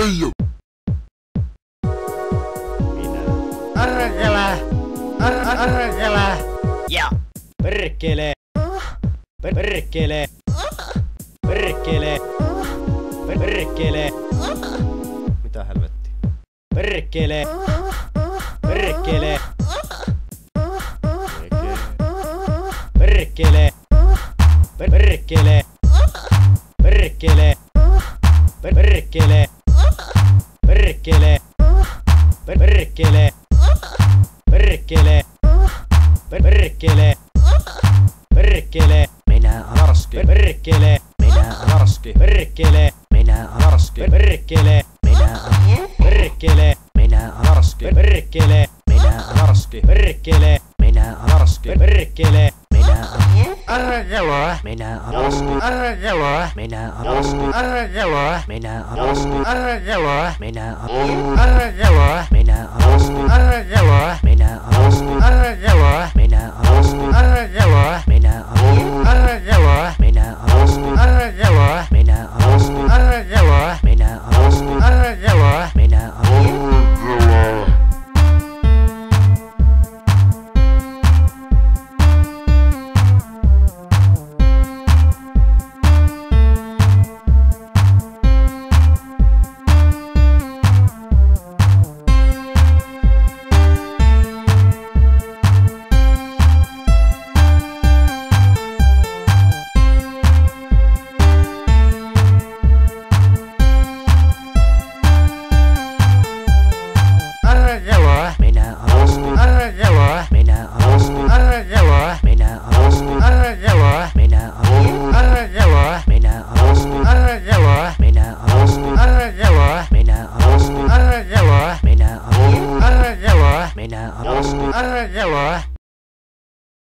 Minä. Argela. Argela. Ja. Perkele. Perkele. Perkele. Perkele. Mitä helvettiä? Perkele. Perkele. Perkele. Perkele. Perkele. Perkele. Perkele. Perkele. Perkele. Perkele. Perkele. Minä olen Arski. Perkele. Minä olen Arski. Perkele. Minä olen Arski. Perkele. Minä olen Perkele. Minä olen Arski. Perkele. Minä olen Arski. Perkele. Minä olen Arski. Perkele. Minä olen Argela. Minä olen Arski. Argela. Minä olen Arski. Argela. Minä olen Arski. Argela. Minä olen Argela. Minä olen Arski. Argela. Minä olen Arski. Argela. Minä olen Arski. Argela. Minä olen Argela. Minä olen Arski. Argela. Minä olen Arski. Argela. Minä olen Arski. Argela. Minä olen Argela. Minä olen Arski. Argela. Minä olen Arski. Argela. Minä olen Arski. Argela. Minä olen Argela. Minä olen Arski. Argela. Minä olen Arski. Argela. Minä olen Arski. Argela. Minä olen Argela. Minä olen Arski. Argela.